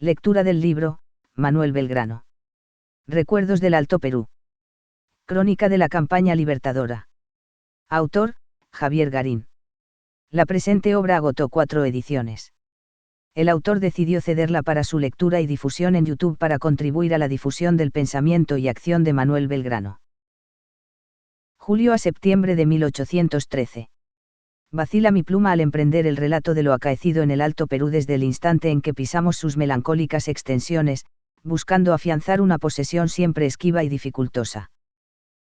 Lectura del libro, Manuel Belgrano. Recuerdos del Alto Perú. Crónica de la campaña libertadora. Autor, Javier Garín. La presente obra agotó 4 ediciones. El autor decidió cederla para su lectura y difusión en YouTube para contribuir a la difusión del pensamiento y acción de Manuel Belgrano. Julio a septiembre de 1813. Vacila mi pluma al emprender el relato de lo acaecido en el Alto Perú desde el instante en que pisamos sus melancólicas extensiones, buscando afianzar una posesión siempre esquiva y dificultosa.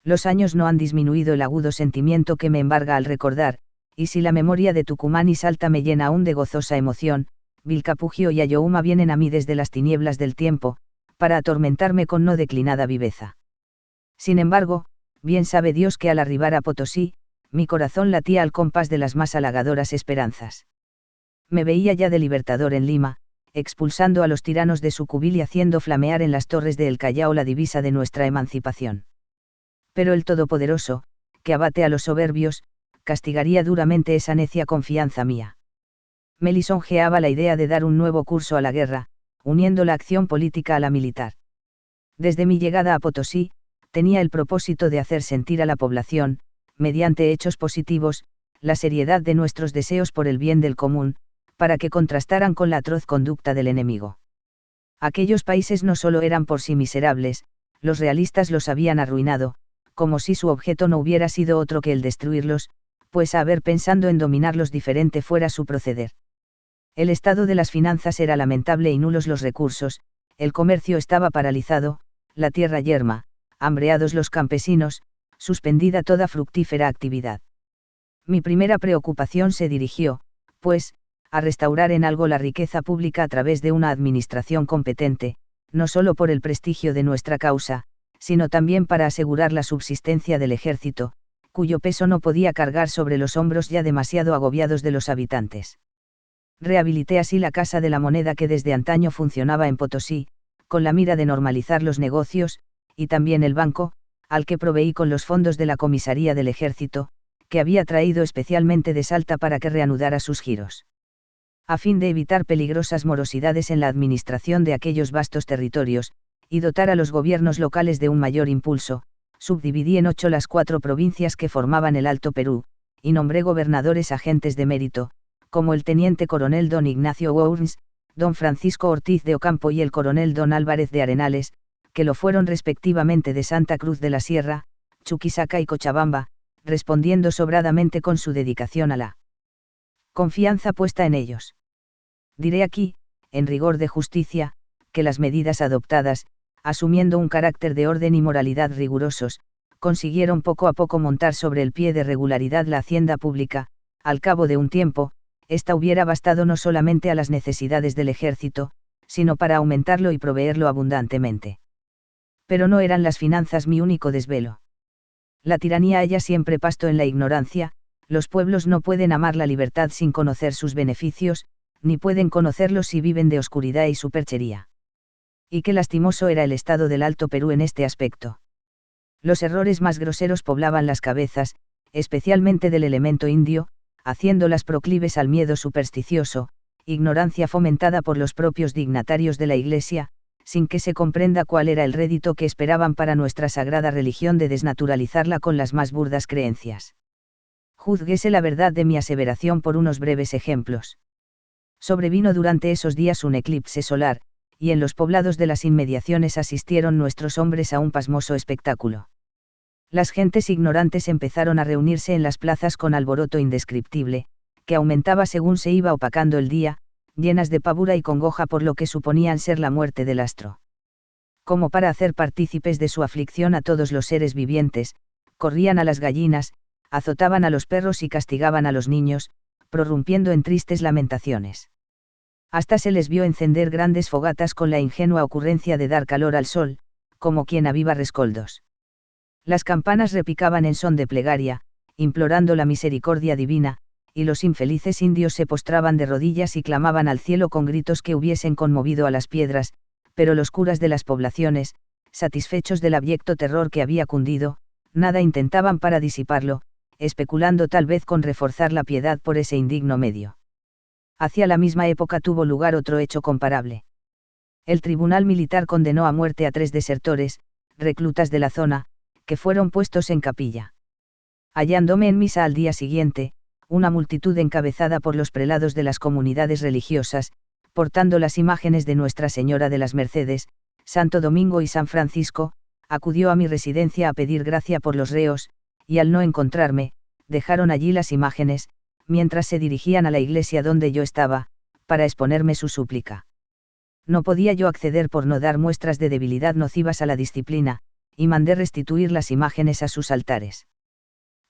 Los años no han disminuido el agudo sentimiento que me embarga al recordar, y si la memoria de Tucumán y Salta me llena aún de gozosa emoción, Vilcapugio y Ayohuma vienen a mí desde las tinieblas del tiempo, para atormentarme con no declinada viveza. Sin embargo, bien sabe Dios que al arribar a Potosí, mi corazón latía al compás de las más halagadoras esperanzas. Me veía ya de libertador en Lima, expulsando a los tiranos de su cubil y haciendo flamear en las torres de El Callao la divisa de nuestra emancipación. Pero el Todopoderoso, que abate a los soberbios, castigaría duramente esa necia confianza mía. Me lisonjeaba la idea de dar un nuevo curso a la guerra, uniendo la acción política a la militar. Desde mi llegada a Potosí, tenía el propósito de hacer sentir a la población, mediante hechos positivos, la seriedad de nuestros deseos por el bien del común, para que contrastaran con la atroz conducta del enemigo. Aquellos países no solo eran por sí miserables, los realistas los habían arruinado, como si su objeto no hubiera sido otro que el destruirlos, pues a haber pensando en dominarlos diferente fuera su proceder. El estado de las finanzas era lamentable y nulos los recursos, el comercio estaba paralizado, la tierra yerma, hambreados los campesinos, suspendida toda fructífera actividad. Mi primera preocupación se dirigió, pues, a restaurar en algo la riqueza pública a través de una administración competente, no solo por el prestigio de nuestra causa, sino también para asegurar la subsistencia del ejército, cuyo peso no podía cargar sobre los hombros ya demasiado agobiados de los habitantes. Rehabilité así la Casa de la Moneda que desde antaño funcionaba en Potosí, con la mira de normalizar los negocios, y también el banco, al que proveí con los fondos de la comisaría del ejército, que había traído especialmente de Salta para que reanudara sus giros. A fin de evitar peligrosas morosidades en la administración de aquellos vastos territorios, y dotar a los gobiernos locales de un mayor impulso, subdividí en 8 las 4 provincias que formaban el Alto Perú, y nombré gobernadores agentes de mérito, como el teniente coronel don Ignacio Wurms, don Francisco Ortiz de Ocampo y el coronel don Álvarez de Arenales, que lo fueron respectivamente de Santa Cruz de la Sierra, Chuquisaca y Cochabamba, respondiendo sobradamente con su dedicación a la confianza puesta en ellos. Diré aquí, en rigor de justicia, que las medidas adoptadas, asumiendo un carácter de orden y moralidad rigurosos, consiguieron poco a poco montar sobre el pie de regularidad la hacienda pública. Al cabo de un tiempo, esta hubiera bastado no solamente a las necesidades del ejército, sino para aumentarlo y proveerlo abundantemente. Pero no eran las finanzas mi único desvelo. La tiranía halla siempre pasto en la ignorancia, los pueblos no pueden amar la libertad sin conocer sus beneficios, ni pueden conocerlos si viven de oscuridad y superchería. Y qué lastimoso era el estado del Alto Perú en este aspecto. Los errores más groseros poblaban las cabezas, especialmente del elemento indio, haciéndolas proclives al miedo supersticioso, ignorancia fomentada por los propios dignatarios de la Iglesia, sin que se comprenda cuál era el rédito que esperaban para nuestra sagrada religión de desnaturalizarla con las más burdas creencias. Júzguese la verdad de mi aseveración por unos breves ejemplos. Sobrevino durante esos días un eclipse solar, y en los poblados de las inmediaciones asistieron nuestros hombres a un pasmoso espectáculo. Las gentes ignorantes empezaron a reunirse en las plazas con alboroto indescriptible, que aumentaba según se iba opacando el día, llenas de pavura y congoja por lo que suponían ser la muerte del astro. Como para hacer partícipes de su aflicción a todos los seres vivientes, corrían a las gallinas, azotaban a los perros y castigaban a los niños, prorrumpiendo en tristes lamentaciones. Hasta se les vio encender grandes fogatas con la ingenua ocurrencia de dar calor al sol, como quien aviva rescoldos. Las campanas repicaban en son de plegaria, implorando la misericordia divina, y los infelices indios se postraban de rodillas y clamaban al cielo con gritos que hubiesen conmovido a las piedras, pero los curas de las poblaciones, satisfechos del abyecto terror que había cundido, nada intentaban para disiparlo, especulando tal vez con reforzar la piedad por ese indigno medio. Hacia la misma época tuvo lugar otro hecho comparable. El tribunal militar condenó a muerte a 3 desertores, reclutas de la zona, que fueron puestos en capilla. Hallándome en misa al día siguiente, una multitud encabezada por los prelados de las comunidades religiosas, portando las imágenes de Nuestra Señora de las Mercedes, Santo Domingo y San Francisco, acudió a mi residencia a pedir gracia por los reos, y al no encontrarme, dejaron allí las imágenes, mientras se dirigían a la iglesia donde yo estaba, para exponerme su súplica. No podía yo acceder por no dar muestras de debilidad nocivas a la disciplina, y mandé restituir las imágenes a sus altares.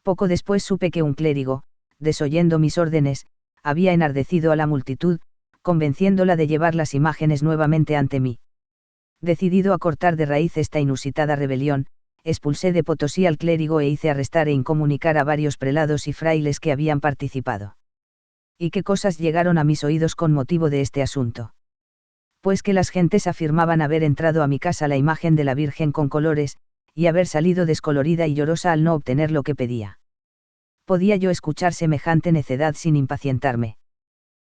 Poco después supe que un clérigo, desoyendo mis órdenes, había enardecido a la multitud, convenciéndola de llevar las imágenes nuevamente ante mí. Decidido a cortar de raíz esta inusitada rebelión, expulsé de Potosí al clérigo e hice arrestar e incomunicar a varios prelados y frailes que habían participado. ¿Y qué cosas llegaron a mis oídos con motivo de este asunto? Pues que las gentes afirmaban haber entrado a mi casa la imagen de la Virgen con colores, y haber salido descolorida y llorosa al no obtener lo que pedía. ¿Podía yo escuchar semejante necedad sin impacientarme?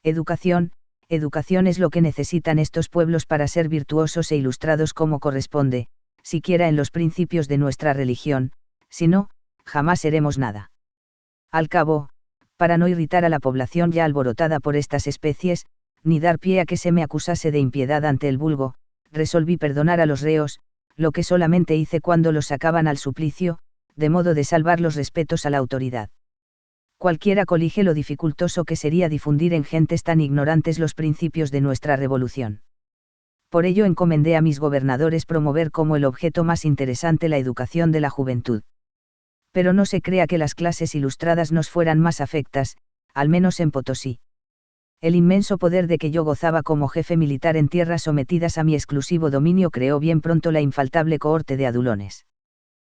Educación, educación es lo que necesitan estos pueblos para ser virtuosos e ilustrados como corresponde, siquiera en los principios de nuestra religión, si no, jamás seremos nada. Al cabo, para no irritar a la población ya alborotada por estas especies, ni dar pie a que se me acusase de impiedad ante el vulgo, resolví perdonar a los reos, lo que solamente hice cuando los sacaban al suplicio, de modo de salvar los respetos a la autoridad. Cualquiera colige lo dificultoso que sería difundir en gentes tan ignorantes los principios de nuestra revolución. Por ello encomendé a mis gobernadores promover como el objeto más interesante la educación de la juventud. Pero no se crea que las clases ilustradas nos fueran más afectas, al menos en Potosí. El inmenso poder de que yo gozaba como jefe militar en tierras sometidas a mi exclusivo dominio creó bien pronto la infaltable cohorte de adulones.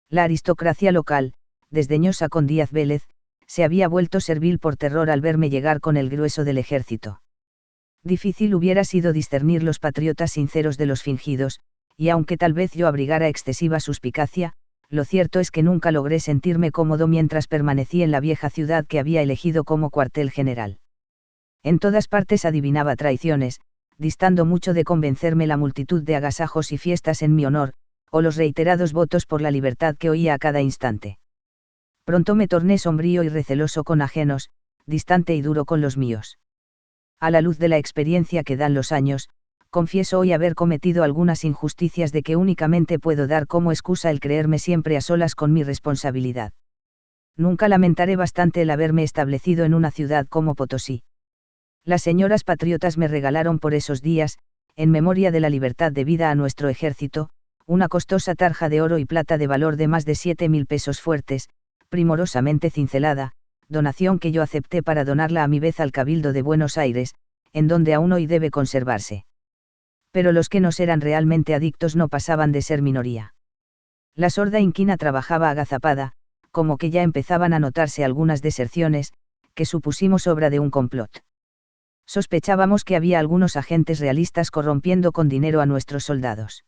La aristocracia local, desdeñosa con Díaz Vélez, se había vuelto servil por terror al verme llegar con el grueso del ejército. Difícil hubiera sido discernir los patriotas sinceros de los fingidos, y aunque tal vez yo abrigara excesiva suspicacia, lo cierto es que nunca logré sentirme cómodo mientras permanecí en la vieja ciudad que había elegido como cuartel general. En todas partes adivinaba traiciones, distando mucho de convencerme la multitud de agasajos y fiestas en mi honor, o los reiterados votos por la libertad que oía a cada instante. Pronto me torné sombrío y receloso con ajenos, distante y duro con los míos. A la luz de la experiencia que dan los años, confieso hoy haber cometido algunas injusticias de que únicamente puedo dar como excusa el creerme siempre a solas con mi responsabilidad. Nunca lamentaré bastante el haberme establecido en una ciudad como Potosí. Las señoras patriotas me regalaron por esos días, en memoria de la libertad debida a nuestro ejército, una costosa tarja de oro y plata de valor de más de 7.000 pesos fuertes, primorosamente cincelada, donación que yo acepté para donarla a mi vez al Cabildo de Buenos Aires, en donde aún hoy debe conservarse. Pero los que nos eran realmente adictos no pasaban de ser minoría. La sorda inquina trabajaba agazapada, como que ya empezaban a notarse algunas deserciones, que supusimos obra de un complot. Sospechábamos que había algunos agentes realistas corrompiendo con dinero a nuestros soldados.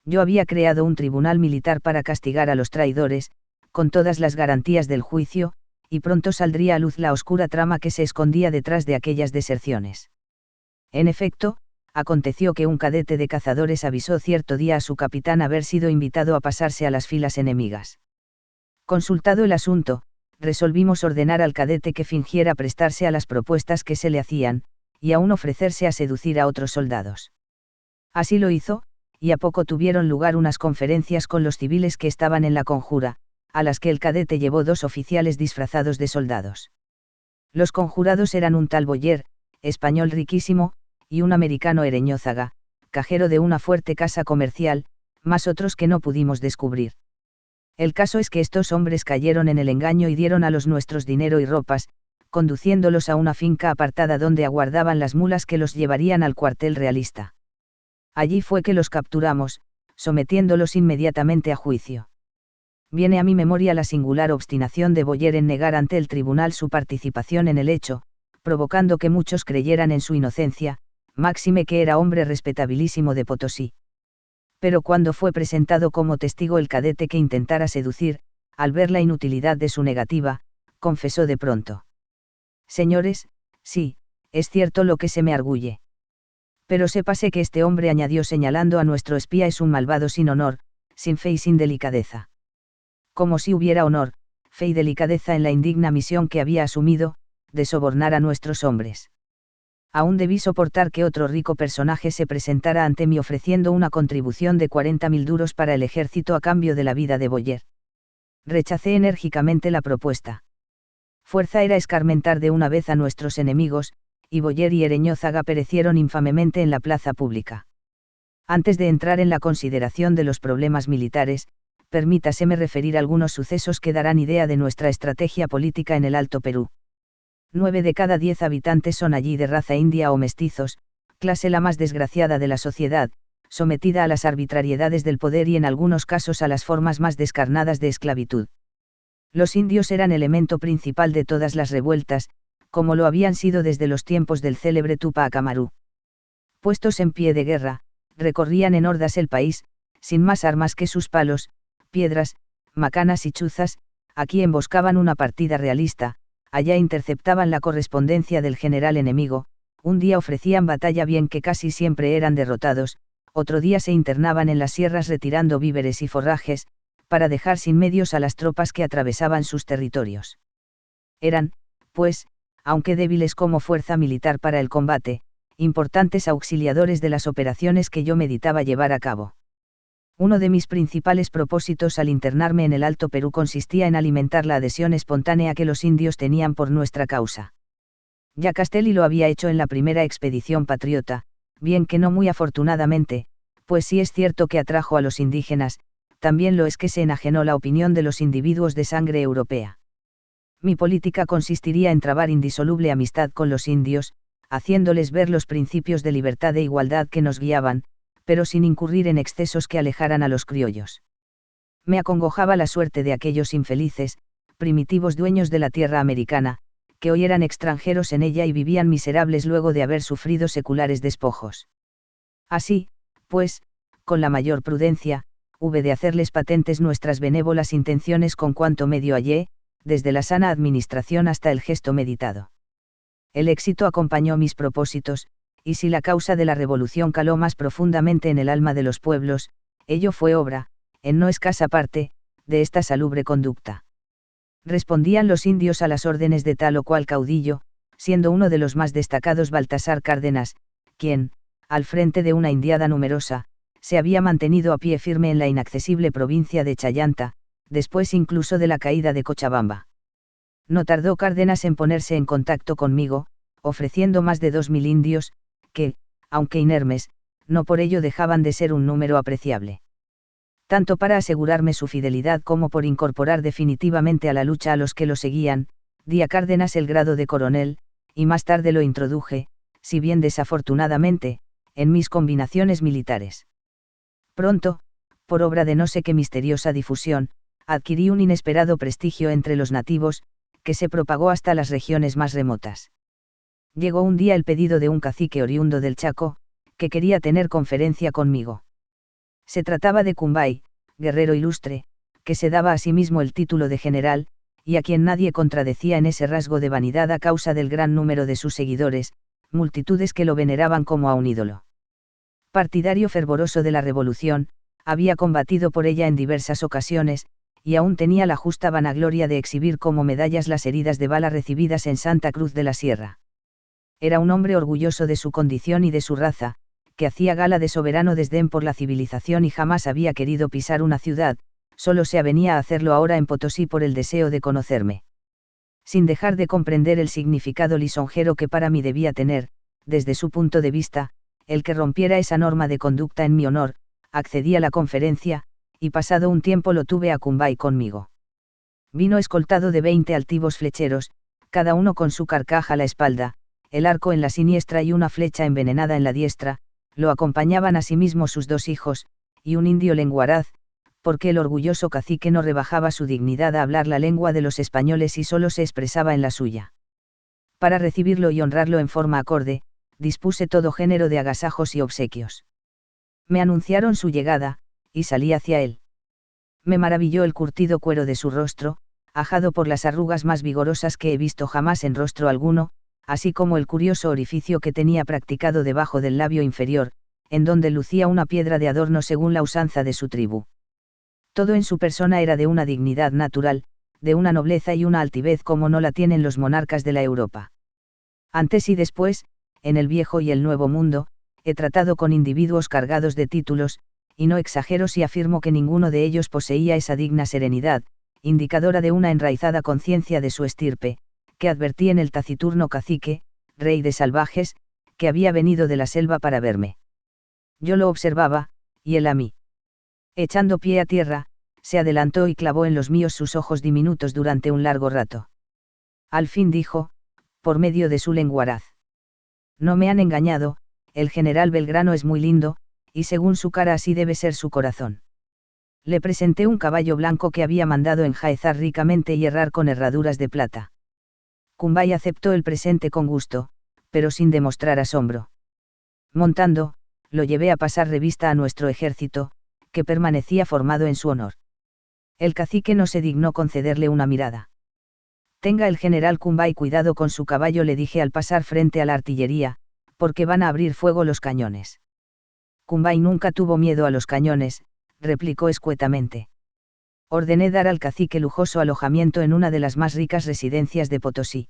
Yo había creado un tribunal militar para castigar a los traidores, con todas las garantías del juicio, y pronto saldría a luz la oscura trama que se escondía detrás de aquellas deserciones. En efecto, aconteció que un cadete de cazadores avisó cierto día a su capitán haber sido invitado a pasarse a las filas enemigas. Consultado el asunto, resolvimos ordenar al cadete que fingiera prestarse a las propuestas que se le hacían, y aún ofrecerse a seducir a otros soldados. Así lo hizo, y a poco tuvieron lugar unas conferencias con los civiles que estaban en la conjura, a las que el cadete llevó 2 oficiales disfrazados de soldados. Los conjurados eran un tal Boyer, español riquísimo, y un americano Ereñózaga, cajero de una fuerte casa comercial, más otros que no pudimos descubrir. El caso es que estos hombres cayeron en el engaño y dieron a los nuestros dinero y ropas, conduciéndolos a una finca apartada donde aguardaban las mulas que los llevarían al cuartel realista. Allí fue que los capturamos, sometiéndolos inmediatamente a juicio. Viene a mi memoria la singular obstinación de Boyer en negar ante el tribunal su participación en el hecho, provocando que muchos creyeran en su inocencia, máxime que era hombre respetabilísimo de Potosí. Pero cuando fue presentado como testigo el cadete que intentara seducir, al ver la inutilidad de su negativa, confesó de pronto: «Señores, sí, es cierto lo que se me arguye. Pero sépase que este hombre, añadió señalando a nuestro espía, es un malvado sin honor, sin fe y sin delicadeza. Como si hubiera honor, fe y delicadeza en la indigna misión que había asumido, de sobornar a nuestros hombres. Aún debí soportar que otro rico personaje se presentara ante mí ofreciendo una contribución de 40.000 duros para el ejército a cambio de la vida de Boyer. Rechacé enérgicamente la propuesta. Fuerza era escarmentar de una vez a nuestros enemigos, y Boyer y Ereñózaga perecieron infamemente en la plaza pública. Antes de entrar en la consideración de los problemas militares, permítaseme referir algunos sucesos que darán idea de nuestra estrategia política en el Alto Perú. 9 de cada 10 habitantes son allí de raza india o mestizos, clase la más desgraciada de la sociedad, sometida a las arbitrariedades del poder y en algunos casos a las formas más descarnadas de esclavitud. Los indios eran elemento principal de todas las revueltas, como lo habían sido desde los tiempos del célebre Tupac Amaru. Puestos en pie de guerra, recorrían en hordas el país, sin más armas que sus palos, piedras, macanas y chuzas, aquí emboscaban una partida realista, allá interceptaban la correspondencia del general enemigo, un día ofrecían batalla bien que casi siempre eran derrotados, otro día se internaban en las sierras retirando víveres y forrajes, para dejar sin medios a las tropas que atravesaban sus territorios. Eran, pues, aunque débiles como fuerza militar para el combate, importantes auxiliadores de las operaciones que yo meditaba llevar a cabo. Uno de mis principales propósitos al internarme en el Alto Perú consistía en alimentar la adhesión espontánea que los indios tenían por nuestra causa. Ya Castelli lo había hecho en la primera expedición patriota, bien que no muy afortunadamente, pues sí es cierto que atrajo a los indígenas, también lo es que se enajenó la opinión de los individuos de sangre europea. Mi política consistiría en trabar indisoluble amistad con los indios, haciéndoles ver los principios de libertad e igualdad que nos guiaban, pero sin incurrir en excesos que alejaran a los criollos. Me acongojaba la suerte de aquellos infelices, primitivos dueños de la tierra americana, que hoy eran extranjeros en ella y vivían miserables luego de haber sufrido seculares despojos. Así, pues, con la mayor prudencia, hube de hacerles patentes nuestras benévolas intenciones con cuanto medio hallé, desde la sana administración hasta el gesto meditado. El éxito acompañó mis propósitos, y si la causa de la revolución caló más profundamente en el alma de los pueblos, ello fue obra, en no escasa parte, de esta salubre conducta. Respondían los indios a las órdenes de tal o cual caudillo, siendo uno de los más destacados Baltasar Cárdenas, quien, al frente de una indiada numerosa, se había mantenido a pie firme en la inaccesible provincia de Chayanta, después incluso de la caída de Cochabamba. No tardó Cárdenas en ponerse en contacto conmigo, ofreciendo más de 2.000 indios, que, aunque inermes, no por ello dejaban de ser un número apreciable. Tanto para asegurarme su fidelidad como por incorporar definitivamente a la lucha a los que lo seguían, di a Cárdenas el grado de coronel, y más tarde lo introduje, si bien desafortunadamente, en mis combinaciones militares. Pronto, por obra de no sé qué misteriosa difusión, adquirí un inesperado prestigio entre los nativos, que se propagó hasta las regiones más remotas. Llegó un día el pedido de un cacique oriundo del Chaco, que quería tener conferencia conmigo. Se trataba de Cumbay, guerrero ilustre, que se daba a sí mismo el título de general, y a quien nadie contradecía en ese rasgo de vanidad a causa del gran número de sus seguidores, multitudes que lo veneraban como a un ídolo. Partidario fervoroso de la revolución, había combatido por ella en diversas ocasiones, y aún tenía la justa vanagloria de exhibir como medallas las heridas de bala recibidas en Santa Cruz de la Sierra. Era un hombre orgulloso de su condición y de su raza, que hacía gala de soberano desdén por la civilización y jamás había querido pisar una ciudad, solo se avenía a hacerlo ahora en Potosí por el deseo de conocerme. Sin dejar de comprender el significado lisonjero que para mí debía tener, desde su punto de vista, el que rompiera esa norma de conducta en mi honor, accedí a la conferencia, y pasado un tiempo lo tuve a Cumbay conmigo. Vino escoltado de 20 altivos flecheros, cada uno con su carcaj a la espalda, el arco en la siniestra y una flecha envenenada en la diestra, lo acompañaban asimismo sus 2 hijos, y un indio lenguaraz, porque el orgulloso cacique no rebajaba su dignidad a hablar la lengua de los españoles y solo se expresaba en la suya. Para recibirlo y honrarlo en forma acorde, dispuse todo género de agasajos y obsequios. Me anunciaron su llegada, y salí hacia él. Me maravilló el curtido cuero de su rostro, ajado por las arrugas más vigorosas que he visto jamás en rostro alguno, así como el curioso orificio que tenía practicado debajo del labio inferior, en donde lucía una piedra de adorno según la usanza de su tribu. Todo en su persona era de una dignidad natural, de una nobleza y una altivez como no la tienen los monarcas de la Europa. Antes y después, en el viejo y el nuevo mundo, he tratado con individuos cargados de títulos, y no exagero si afirmo que ninguno de ellos poseía esa digna serenidad, indicadora de una enraizada conciencia de su estirpe, que advertí en el taciturno cacique, rey de salvajes, que había venido de la selva para verme. Yo lo observaba, y él a mí. Echando pie a tierra, se adelantó y clavó en los míos sus ojos diminutos durante un largo rato. Al fin dijo, por medio de su lenguaraz: no me han engañado, el general Belgrano es muy lindo, y según su cara así debe ser su corazón. Le presenté un caballo blanco que había mandado enjaezar ricamente y herrar con herraduras de plata. Cumbay aceptó el presente con gusto, pero sin demostrar asombro. Montando, lo llevé a pasar revista a nuestro ejército, que permanecía formado en su honor. El cacique no se dignó concederle una mirada. Tenga el general Cumbay cuidado con su caballo, le dije al pasar frente a la artillería, porque van a abrir fuego los cañones. Cumbay nunca tuvo miedo a los cañones, replicó escuetamente. Ordené dar al cacique lujoso alojamiento en una de las más ricas residencias de Potosí.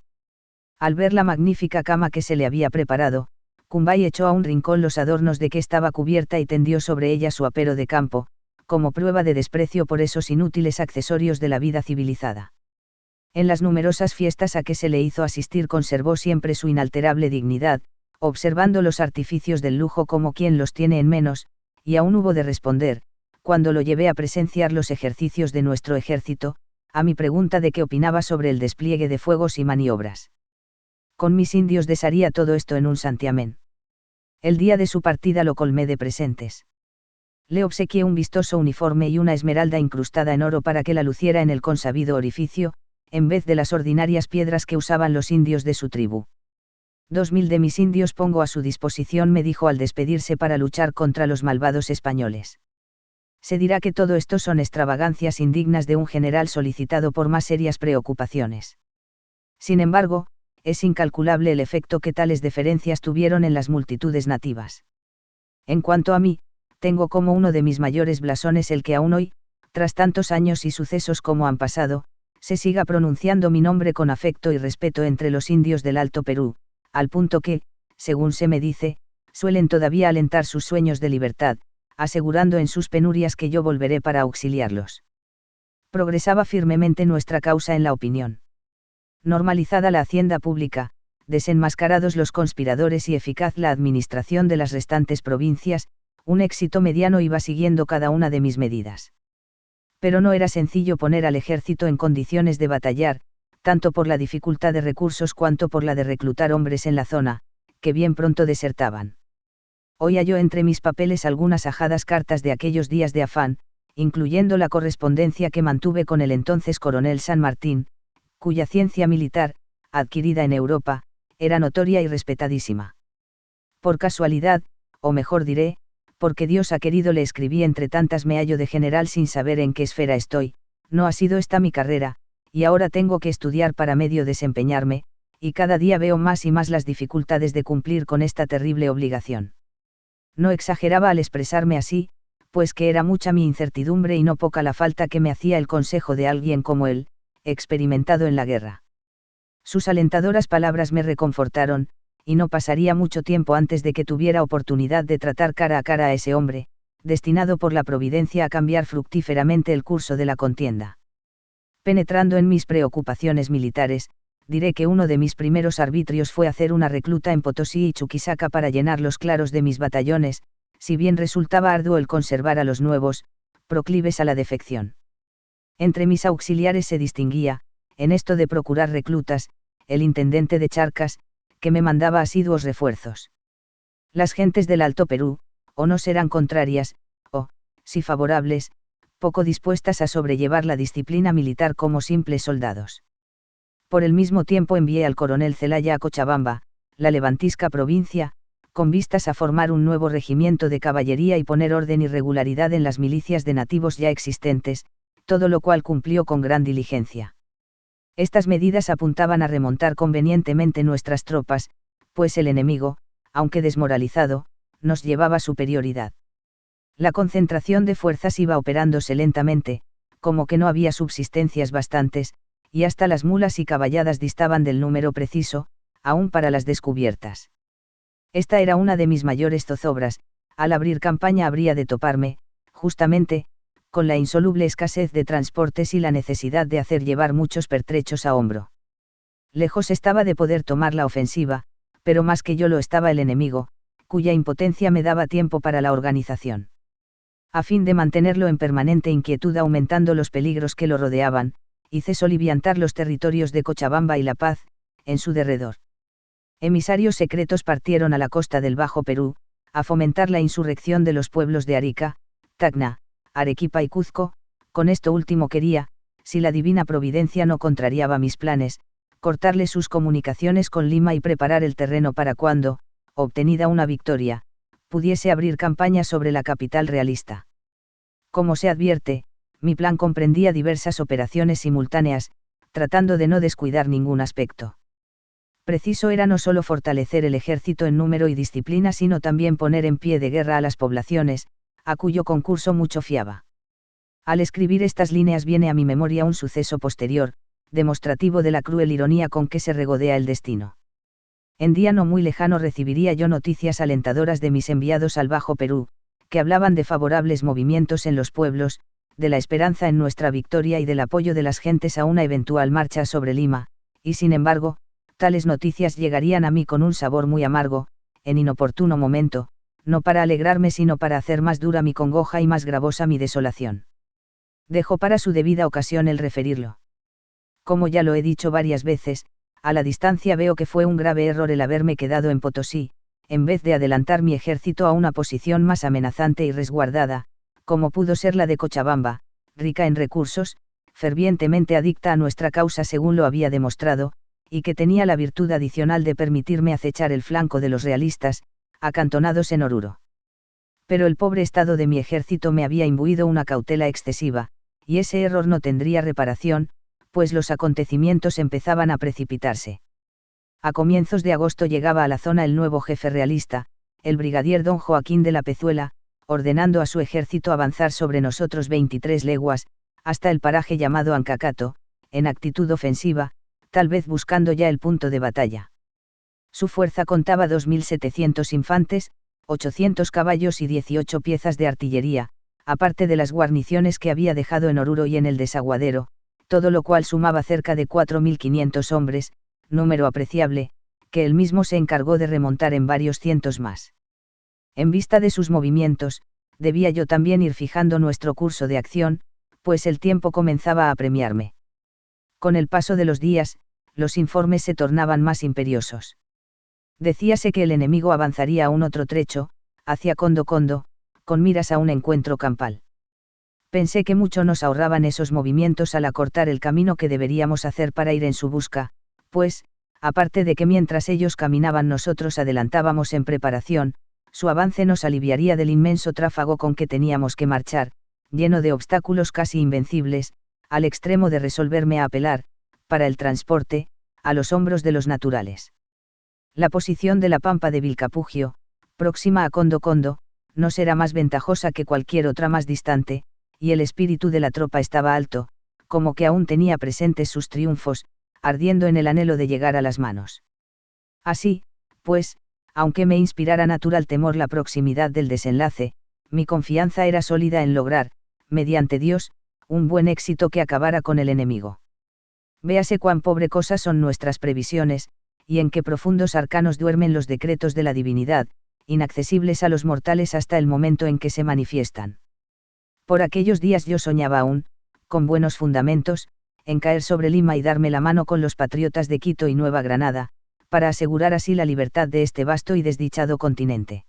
Al ver la magnífica cama que se le había preparado, Cumbay echó a un rincón los adornos de que estaba cubierta y tendió sobre ella su apero de campo, como prueba de desprecio por esos inútiles accesorios de la vida civilizada. En las numerosas fiestas a que se le hizo asistir conservó siempre su inalterable dignidad, observando los artificios del lujo como quien los tiene en menos, y aún hubo de responder, cuando lo llevé a presenciar los ejercicios de nuestro ejército, a mi pregunta de qué opinaba sobre el despliegue de fuegos y maniobras. Con mis indios desharía todo esto en un santiamén. El día de su partida lo colmé de presentes. Le obsequié un vistoso uniforme y una esmeralda incrustada en oro para que la luciera en el consabido orificio, en vez de las ordinarias piedras que usaban los indios de su tribu. 2000 de mis indios pongo a su disposición, me dijo al despedirse, para luchar contra los malvados españoles. Se dirá que todo esto son extravagancias indignas de un general solicitado por más serias preocupaciones. Sin embargo, es incalculable el efecto que tales deferencias tuvieron en las multitudes nativas. En cuanto a mí, tengo como uno de mis mayores blasones el que aún hoy, tras tantos años y sucesos como han pasado, se siga pronunciando mi nombre con afecto y respeto entre los indios del Alto Perú, al punto que, según se me dice, suelen todavía alentar sus sueños de libertad, asegurando en sus penurias que yo volveré para auxiliarlos. Progresaba firmemente nuestra causa en la opinión. Normalizada la hacienda pública, desenmascarados los conspiradores y eficaz la administración de las restantes provincias, un éxito mediano iba siguiendo cada una de mis medidas. Pero no era sencillo poner al ejército en condiciones de batallar, tanto por la dificultad de recursos cuanto por la de reclutar hombres en la zona, que bien pronto desertaban. Hoy halló entre mis papeles algunas ajadas cartas de aquellos días de afán, incluyendo la correspondencia que mantuve con el entonces coronel San Martín, cuya ciencia militar, adquirida en Europa, era notoria y respetadísima. Por casualidad, o mejor diré, porque Dios ha querido, le escribí entre tantas: me hallo de general sin saber en qué esfera estoy, no ha sido esta mi carrera, y ahora tengo que estudiar para medio desempeñarme, y cada día veo más y más las dificultades de cumplir con esta terrible obligación. No exageraba al expresarme así, pues que era mucha mi incertidumbre y no poca la falta que me hacía el consejo de alguien como él, experimentado en la guerra. Sus alentadoras palabras me reconfortaron, y no pasaría mucho tiempo antes de que tuviera oportunidad de tratar cara a cara a ese hombre, destinado por la providencia a cambiar fructíferamente el curso de la contienda. Penetrando en mis preocupaciones militares, diré que uno de mis primeros arbitrios fue hacer una recluta en Potosí y Chuquisaca para llenar los claros de mis batallones, si bien resultaba arduo el conservar a los nuevos, proclives a la defección. Entre mis auxiliares se distinguía, en esto de procurar reclutas, el intendente de Charcas, que me mandaba asiduos refuerzos. Las gentes del Alto Perú, o no serán contrarias, o, si favorables, poco dispuestas a sobrellevar la disciplina militar como simples soldados. Por el mismo tiempo envié al coronel Zelaya a Cochabamba, la levantisca provincia, con vistas a formar un nuevo regimiento de caballería y poner orden y regularidad en las milicias de nativos ya existentes, todo lo cual cumplió con gran diligencia. Estas medidas apuntaban a remontar convenientemente nuestras tropas, pues el enemigo, aunque desmoralizado, nos llevaba superioridad. La concentración de fuerzas iba operándose lentamente, como que no había subsistencias bastantes, y hasta las mulas y caballadas distaban del número preciso, aún para las descubiertas. Esta era una de mis mayores zozobras. Al abrir campaña habría de toparme, justamente, con la insoluble escasez de transportes y la necesidad de hacer llevar muchos pertrechos a hombro. Lejos estaba de poder tomar la ofensiva, pero más que yo lo estaba el enemigo, cuya impotencia me daba tiempo para la organización. A fin de mantenerlo en permanente inquietud aumentando los peligros que lo rodeaban, hice soliviantar los territorios de Cochabamba y La Paz, en su derredor. Emisarios secretos partieron a la costa del Bajo Perú, a fomentar la insurrección de los pueblos de Arica, Tacna, Arequipa y Cuzco. Con esto último quería, si la divina providencia no contrariaba mis planes, cortarle sus comunicaciones con Lima y preparar el terreno para cuando, obtenida una victoria, pudiese abrir campaña sobre la capital realista. Como se advierte, mi plan comprendía diversas operaciones simultáneas, tratando de no descuidar ningún aspecto. Preciso era no solo fortalecer el ejército en número y disciplina, sino también poner en pie de guerra a las poblaciones, a cuyo concurso mucho fiaba. Al escribir estas líneas viene a mi memoria un suceso posterior, demostrativo de la cruel ironía con que se regodea el destino. En día no muy lejano recibiría yo noticias alentadoras de mis enviados al Bajo Perú, que hablaban de favorables movimientos en los pueblos, de la esperanza en nuestra victoria y del apoyo de las gentes a una eventual marcha sobre Lima, y sin embargo, tales noticias llegarían a mí con un sabor muy amargo, en inoportuno momento, no para alegrarme sino para hacer más dura mi congoja y más gravosa mi desolación. Dejo para su debida ocasión el referirlo. Como ya lo he dicho varias veces, a la distancia veo que fue un grave error el haberme quedado en Potosí, en vez de adelantar mi ejército a una posición más amenazante y resguardada, como pudo ser la de Cochabamba, rica en recursos, fervientemente adicta a nuestra causa según lo había demostrado, y que tenía la virtud adicional de permitirme acechar el flanco de los realistas, acantonados en Oruro. Pero el pobre estado de mi ejército me había imbuido una cautela excesiva, y ese error no tendría reparación, pues los acontecimientos empezaban a precipitarse. A comienzos de agosto llegaba a la zona el nuevo jefe realista, el brigadier don Joaquín de la Pezuela, ordenando a su ejército avanzar sobre nosotros 23 leguas, hasta el paraje llamado Ancacato, en actitud ofensiva, tal vez buscando ya el punto de batalla. Su fuerza contaba 2.700 infantes, 800 caballos y 18 piezas de artillería, aparte de las guarniciones que había dejado en Oruro y en el Desaguadero, todo lo cual sumaba cerca de 4.500 hombres, número apreciable, que él mismo se encargó de remontar en varios cientos más. En vista de sus movimientos, debía yo también ir fijando nuestro curso de acción, pues el tiempo comenzaba a apremiarme. Con el paso de los días, los informes se tornaban más imperiosos. Decíase que el enemigo avanzaría aún otro trecho, hacia Condo Condo, con miras a un encuentro campal. Pensé que mucho nos ahorraban esos movimientos al acortar el camino que deberíamos hacer para ir en su busca, pues, aparte de que mientras ellos caminaban nosotros adelantábamos en preparación, su avance nos aliviaría del inmenso tráfago con que teníamos que marchar, lleno de obstáculos casi invencibles, al extremo de resolverme a apelar, para el transporte, a los hombros de los naturales. La posición de la pampa de Vilcapugio, próxima a Condo Condo, no será más ventajosa que cualquier otra más distante, y el espíritu de la tropa estaba alto, como que aún tenía presentes sus triunfos, ardiendo en el anhelo de llegar a las manos. Así, pues, aunque me inspirara natural temor la proximidad del desenlace, mi confianza era sólida en lograr, mediante Dios, un buen éxito que acabara con el enemigo. Véase cuán pobre cosa son nuestras previsiones, y en qué profundos arcanos duermen los decretos de la divinidad, inaccesibles a los mortales hasta el momento en que se manifiestan. Por aquellos días yo soñaba aún, con buenos fundamentos, en caer sobre Lima y darme la mano con los patriotas de Quito y Nueva Granada, para asegurar así la libertad de este vasto y desdichado continente.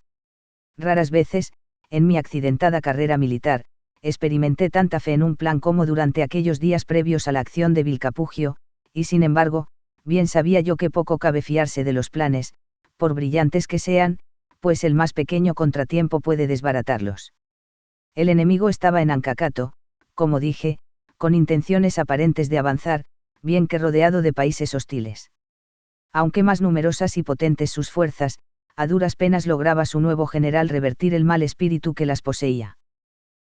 Raras veces, en mi accidentada carrera militar, experimenté tanta fe en un plan como durante aquellos días previos a la acción de Vilcapugio, y sin embargo, bien sabía yo que poco cabe fiarse de los planes, por brillantes que sean, pues el más pequeño contratiempo puede desbaratarlos. El enemigo estaba en Ancacato, como dije, con intenciones aparentes de avanzar, bien que rodeado de países hostiles. Aunque más numerosas y potentes sus fuerzas, a duras penas lograba su nuevo general revertir el mal espíritu que las poseía.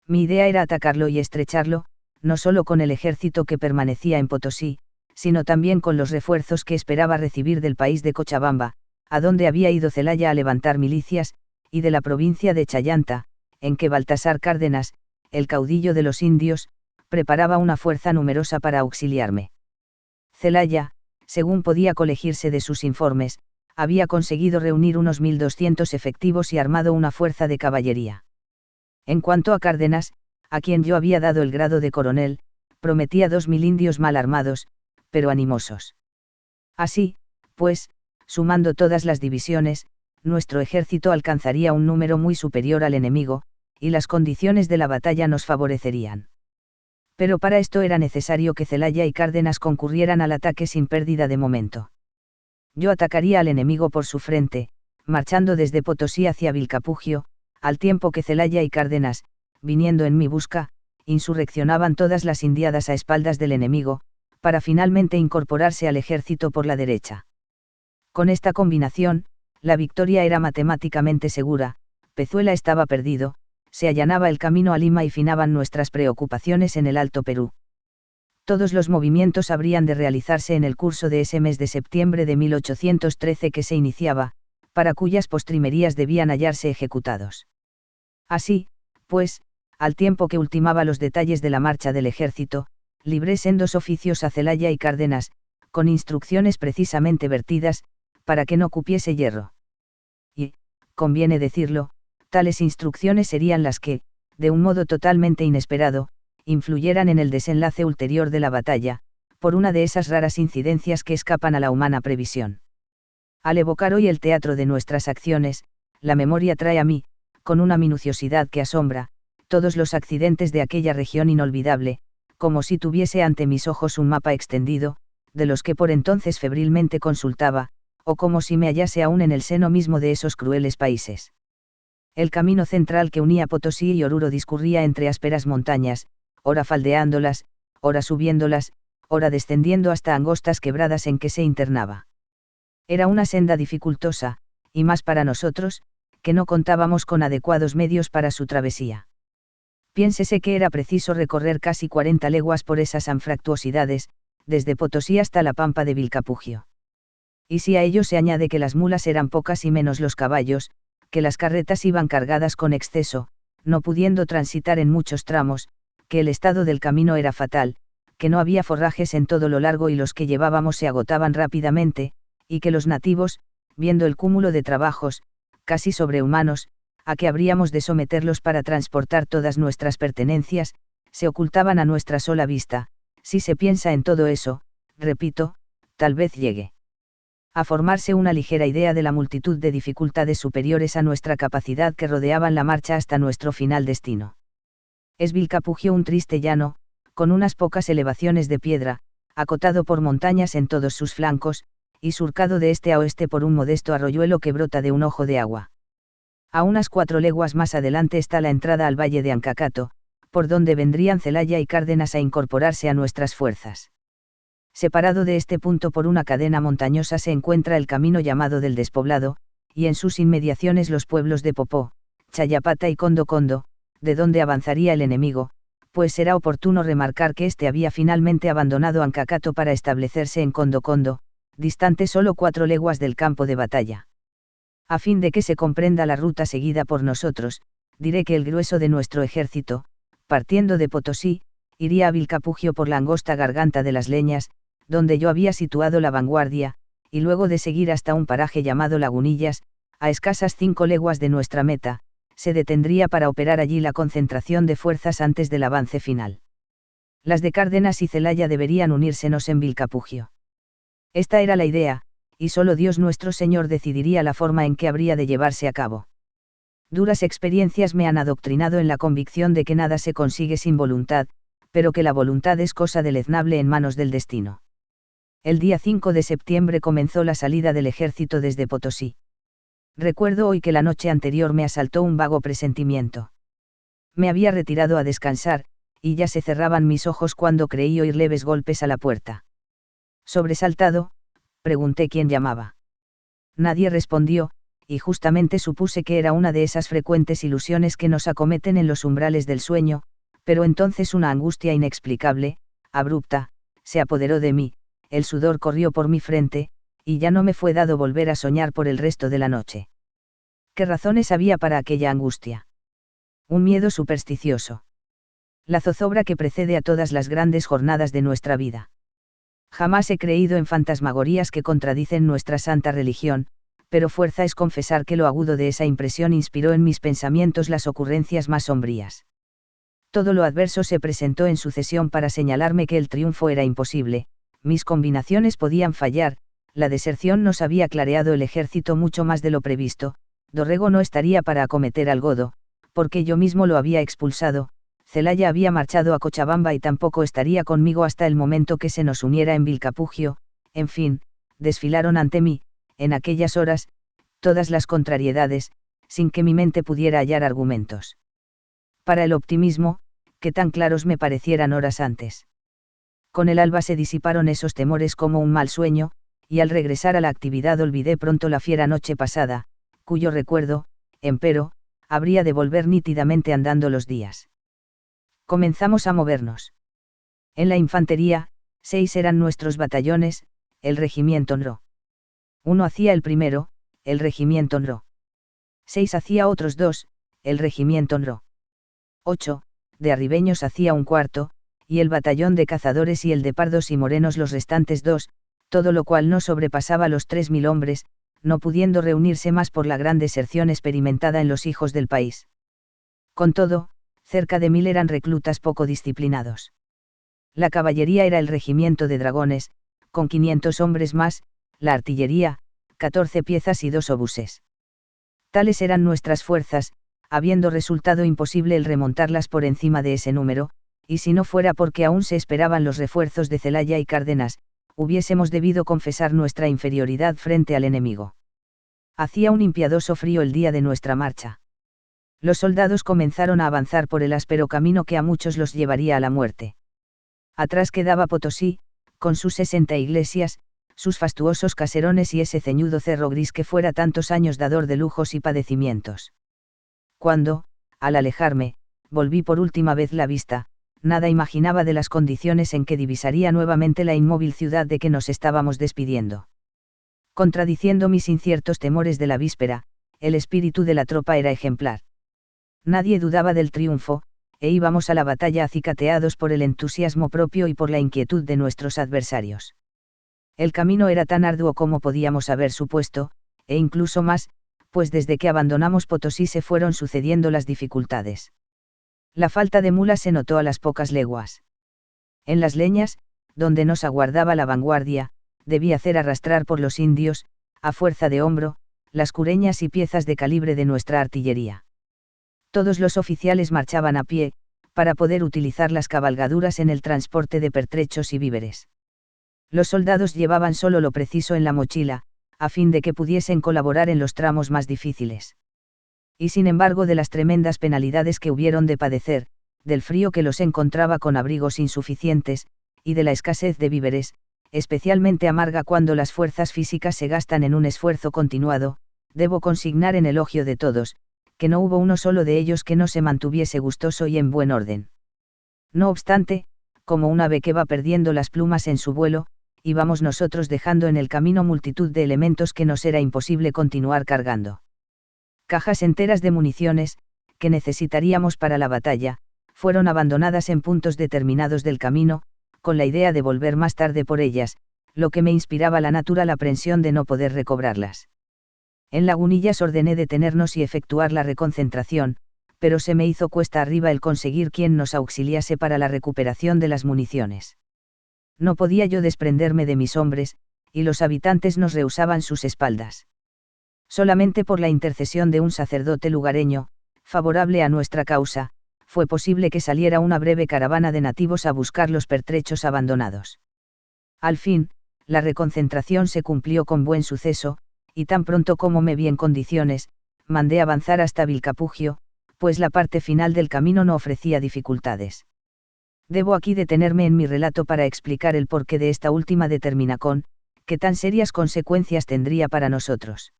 Mi idea era atacarlo y estrecharlo, no solo con el ejército que permanecía en Potosí, sino también con los refuerzos que esperaba recibir del país de Cochabamba, a donde había ido Zelaya a levantar milicias, y de la provincia de Chayanta, en que Baltasar Cárdenas, el caudillo de los indios, preparaba una fuerza numerosa para auxiliarme. Zelaya, según podía colegirse de sus informes, había conseguido reunir unos 1.200 efectivos y armado una fuerza de caballería. En cuanto a Cárdenas, a quien yo había dado el grado de coronel, prometía 2.000 indios mal armados, pero animosos. Así, pues, sumando todas las divisiones, nuestro ejército alcanzaría un número muy superior al enemigo, y las condiciones de la batalla nos favorecerían. Pero para esto era necesario que Zelaya y Cárdenas concurrieran al ataque sin pérdida de momento. Yo atacaría al enemigo por su frente, marchando desde Potosí hacia Vilcapugio, al tiempo que Zelaya y Cárdenas, viniendo en mi busca, insurreccionaban todas las indiadas a espaldas del enemigo, para finalmente incorporarse al ejército por la derecha. Con esta combinación, la victoria era matemáticamente segura, Pezuela estaba perdido, se allanaba el camino a Lima y finaban nuestras preocupaciones en el Alto Perú. Todos los movimientos habrían de realizarse en el curso de ese mes de septiembre de 1813 que se iniciaba, para cuyas postrimerías debían hallarse ejecutados. Así, pues, al tiempo que ultimaba los detalles de la marcha del ejército, libré sendos oficios a Zelaya y Cárdenas, con instrucciones precisamente vertidas, para que no cupiese hierro. Y, conviene decirlo, tales instrucciones serían las que, de un modo totalmente inesperado, influyeran en el desenlace ulterior de la batalla, por una de esas raras incidencias que escapan a la humana previsión. Al evocar hoy el teatro de nuestras acciones, la memoria trae a mí, con una minuciosidad que asombra, todos los accidentes de aquella región inolvidable, como si tuviese ante mis ojos un mapa extendido, de los que por entonces febrilmente consultaba, o como si me hallase aún en el seno mismo de esos crueles países. El camino central que unía Potosí y Oruro discurría entre ásperas montañas, ora faldeándolas, ora subiéndolas, ora descendiendo hasta angostas quebradas en que se internaba. Era una senda dificultosa, y más para nosotros, que no contábamos con adecuados medios para su travesía. Piénsese que era preciso recorrer casi 40 leguas por esas anfractuosidades, desde Potosí hasta la pampa de Vilcapugio. Y si a ello se añade que las mulas eran pocas y menos los caballos, que las carretas iban cargadas con exceso, no pudiendo transitar en muchos tramos, que el estado del camino era fatal, que no había forrajes en todo lo largo y los que llevábamos se agotaban rápidamente, y que los nativos, viendo el cúmulo de trabajos, casi sobrehumanos, a que habríamos de someterlos para transportar todas nuestras pertenencias, se ocultaban a nuestra sola vista. Si se piensa en todo eso, repito, tal vez llegue a formarse una ligera idea de la multitud de dificultades superiores a nuestra capacidad que rodeaban la marcha hasta nuestro final destino. Es Vilcapugio un triste llano, con unas pocas elevaciones de piedra, acotado por montañas en todos sus flancos, y surcado de este a oeste por un modesto arroyuelo que brota de un ojo de agua. A unas 4 leguas más adelante está la entrada al valle de Ancacato, por donde vendrían Zelaya y Cárdenas a incorporarse a nuestras fuerzas. Separado de este punto por una cadena montañosa se encuentra el camino llamado del Despoblado, y en sus inmediaciones los pueblos de Popó, Chayapata y Condo, de donde avanzaría el enemigo, pues será oportuno remarcar que éste había finalmente abandonado Ancacato para establecerse en Condo, distante solo 4 leguas del campo de batalla. A fin de que se comprenda la ruta seguida por nosotros, diré que el grueso de nuestro ejército, partiendo de Potosí, iría a Vilcapugio por la angosta garganta de las Leñas, donde yo había situado la vanguardia, y luego de seguir hasta un paraje llamado Lagunillas, a escasas 5 leguas de nuestra meta, se detendría para operar allí la concentración de fuerzas antes del avance final. Las de Cárdenas y Zelaya deberían unírsenos en Vilcapugio. Esta era la idea, y solo Dios nuestro Señor decidiría la forma en que habría de llevarse a cabo. Duras experiencias me han adoctrinado en la convicción de que nada se consigue sin voluntad, pero que la voluntad es cosa deleznable en manos del destino. El día 5 de septiembre comenzó la salida del ejército desde Potosí. Recuerdo hoy que la noche anterior me asaltó un vago presentimiento. Me había retirado a descansar, y ya se cerraban mis ojos cuando creí oír leves golpes a la puerta. Sobresaltado, pregunté quién llamaba. Nadie respondió, y justamente supuse que era una de esas frecuentes ilusiones que nos acometen en los umbrales del sueño, pero entonces una angustia inexplicable, abrupta, se apoderó de mí, el sudor corrió por mi frente, y ya no me fue dado volver a soñar por el resto de la noche. ¿Qué razones había para aquella angustia? Un miedo supersticioso. La zozobra que precede a todas las grandes jornadas de nuestra vida. Jamás he creído en fantasmagorías que contradicen nuestra santa religión, pero fuerza es confesar que lo agudo de esa impresión inspiró en mis pensamientos las ocurrencias más sombrías. Todo lo adverso se presentó en sucesión para señalarme que el triunfo era imposible, mis combinaciones podían fallar, la deserción nos había clareado el ejército mucho más de lo previsto, Dorrego no estaría para acometer al Godo, porque yo mismo lo había expulsado, Celaya había marchado a Cochabamba y tampoco estaría conmigo hasta el momento que se nos uniera en Vilcapugio, en fin, desfilaron ante mí, en aquellas horas, todas las contrariedades, sin que mi mente pudiera hallar argumentos. Para el optimismo, que tan claros me parecieran horas antes. Con el alba se disiparon esos temores como un mal sueño, y al regresar a la actividad olvidé pronto la fiera noche pasada, cuyo recuerdo, empero, habría de volver nítidamente andando los días. Comenzamos a movernos. En la infantería, 6 eran nuestros batallones, el regimiento Nro. 1 hacía el primero, el regimiento Nro. 6 hacía otros 2, el regimiento Nro. 8, de arribeños hacía un cuarto, y el batallón de cazadores y el de pardos y morenos los restantes 2, todo lo cual no sobrepasaba los 3.000 hombres, no pudiendo reunirse más por la gran deserción experimentada en los hijos del país. Con todo, cerca de 1.000 eran reclutas poco disciplinados. La caballería era el regimiento de dragones, con 500 hombres más, la artillería, 14 piezas y 2 obuses. Tales eran nuestras fuerzas, habiendo resultado imposible el remontarlas por encima de ese número, y si no fuera porque aún se esperaban los refuerzos de Celaya y Cárdenas, hubiésemos debido confesar nuestra inferioridad frente al enemigo. Hacía un impiedoso frío el día de nuestra marcha. Los soldados comenzaron a avanzar por el áspero camino que a muchos los llevaría a la muerte. Atrás quedaba Potosí, con sus 60 iglesias, sus fastuosos caserones y ese ceñudo cerro gris que fuera tantos años dador de lujos y padecimientos. Cuando, al alejarme, volví por última vez la vista, nada imaginaba de las condiciones en que divisaría nuevamente la inmóvil ciudad de que nos estábamos despidiendo. Contradiciendo mis inciertos temores de la víspera, el espíritu de la tropa era ejemplar. Nadie dudaba del triunfo, e íbamos a la batalla acicateados por el entusiasmo propio y por la inquietud de nuestros adversarios. El camino era tan arduo como podíamos haber supuesto, e incluso más, pues desde que abandonamos Potosí se fueron sucediendo las dificultades. La falta de mulas se notó a las pocas leguas. En las leñas, donde nos aguardaba la vanguardia, debí hacer arrastrar por los indios, a fuerza de hombro, las cureñas y piezas de calibre de nuestra artillería. Todos los oficiales marchaban a pie, para poder utilizar las cabalgaduras en el transporte de pertrechos y víveres. Los soldados llevaban solo lo preciso en la mochila, a fin de que pudiesen colaborar en los tramos más difíciles. Y sin embargo de las tremendas penalidades que hubieron de padecer, del frío que los encontraba con abrigos insuficientes, y de la escasez de víveres, especialmente amarga cuando las fuerzas físicas se gastan en un esfuerzo continuado, debo consignar en elogio de todos, que no hubo uno solo de ellos que no se mantuviese gustoso y en buen orden. No obstante, como un ave que va perdiendo las plumas en su vuelo, íbamos nosotros dejando en el camino multitud de elementos que nos era imposible continuar cargando. Cajas enteras de municiones, que necesitaríamos para la batalla, fueron abandonadas en puntos determinados del camino, con la idea de volver más tarde por ellas, lo que me inspiraba la natural aprensión de no poder recobrarlas. En Lagunillas ordené detenernos y efectuar la reconcentración, pero se me hizo cuesta arriba el conseguir quien nos auxiliase para la recuperación de las municiones. No podía yo desprenderme de mis hombres, y los habitantes nos rehusaban sus espaldas. Solamente por la intercesión de un sacerdote lugareño, favorable a nuestra causa, fue posible que saliera una breve caravana de nativos a buscar los pertrechos abandonados. Al fin, la reconcentración se cumplió con buen suceso, y tan pronto como me vi en condiciones, mandé avanzar hasta Vilcapugio, pues la parte final del camino no ofrecía dificultades. Debo aquí detenerme en mi relato para explicar el porqué de esta última determinación, que tan serias consecuencias tendría para nosotros.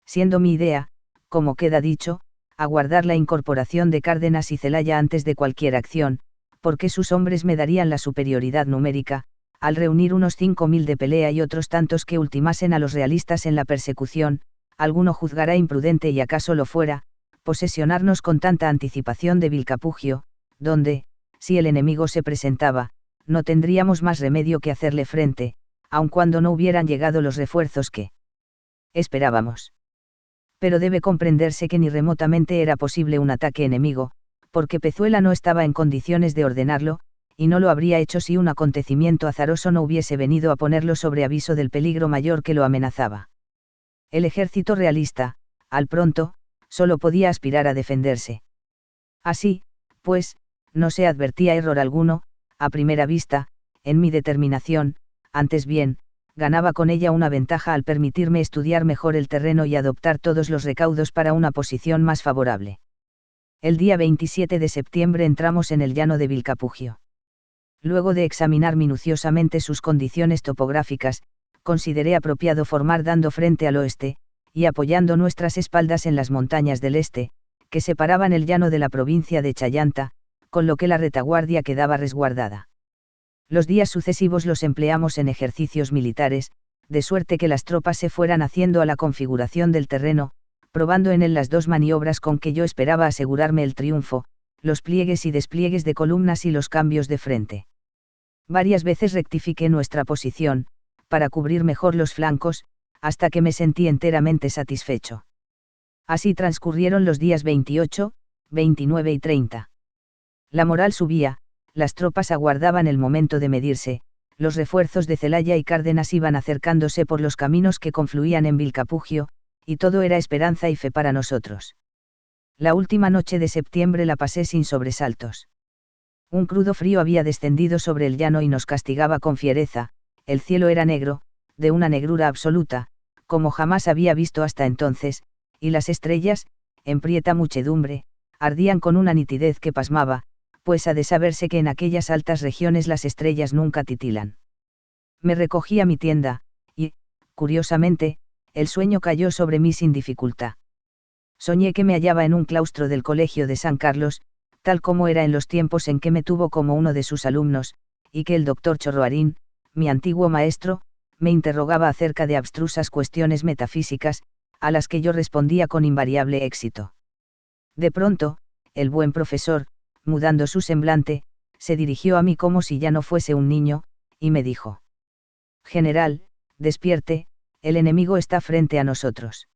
Siendo mi idea, como queda dicho, aguardar la incorporación de Cárdenas y Zelaya antes de cualquier acción, porque sus hombres me darían la superioridad numérica, al reunir unos 5.000 de pelea y otros tantos que ultimasen a los realistas en la persecución, alguno juzgará imprudente y acaso lo fuera, posesionarnos con tanta anticipación de Vilcapugio, donde, si el enemigo se presentaba, no tendríamos más remedio que hacerle frente, aun cuando no hubieran llegado los refuerzos que esperábamos. Pero debe comprenderse que ni remotamente era posible un ataque enemigo, porque Pezuela no estaba en condiciones de ordenarlo, y no lo habría hecho si un acontecimiento azaroso no hubiese venido a ponerlo sobre aviso del peligro mayor que lo amenazaba. El ejército realista, al pronto, solo podía aspirar a defenderse. Así, pues, no se advertía error alguno, a primera vista, en mi determinación, antes bien, ganaba con ella una ventaja al permitirme estudiar mejor el terreno y adoptar todos los recaudos para una posición más favorable. El día 27 de septiembre entramos en el llano de Vilcapugio. Luego de examinar minuciosamente sus condiciones topográficas, consideré apropiado formar dando frente al oeste, y apoyando nuestras espaldas en las montañas del este, que separaban el llano de la provincia de Chayanta, con lo que la retaguardia quedaba resguardada. Los días sucesivos los empleamos en ejercicios militares, de suerte que las tropas se fueran haciendo a la configuración del terreno, probando en él las dos maniobras con que yo esperaba asegurarme el triunfo, los pliegues y despliegues de columnas y los cambios de frente. Varias veces rectifiqué nuestra posición, para cubrir mejor los flancos, hasta que me sentí enteramente satisfecho. Así transcurrieron los días 28, 29 y 30. La moral subía, las tropas aguardaban el momento de medirse, los refuerzos de Zelaya y Cárdenas iban acercándose por los caminos que confluían en Vilcapugio, y todo era esperanza y fe para nosotros. La última noche de septiembre la pasé sin sobresaltos. Un crudo frío había descendido sobre el llano y nos castigaba con fiereza, el cielo era negro, de una negrura absoluta, como jamás había visto hasta entonces, y las estrellas, en prieta muchedumbre, ardían con una nitidez que pasmaba, pues ha de saberse que en aquellas altas regiones las estrellas nunca titilan. Me recogí a mi tienda, y, curiosamente, el sueño cayó sobre mí sin dificultad. Soñé que me hallaba en un claustro del Colegio de San Carlos, tal como era en los tiempos en que me tuvo como uno de sus alumnos, y que el doctor Chorroarín, mi antiguo maestro, me interrogaba acerca de abstrusas cuestiones metafísicas, a las que yo respondía con invariable éxito. De pronto, el buen profesor, mudando su semblante, se dirigió a mí como si ya no fuese un niño, y me dijo: «General, despierte, el enemigo está frente a nosotros».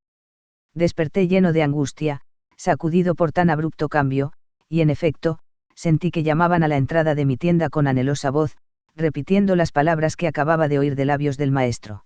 Desperté lleno de angustia, sacudido por tan abrupto cambio, y en efecto, sentí que llamaban a la entrada de mi tienda con anhelosa voz, repitiendo las palabras que acababa de oír de labios del maestro.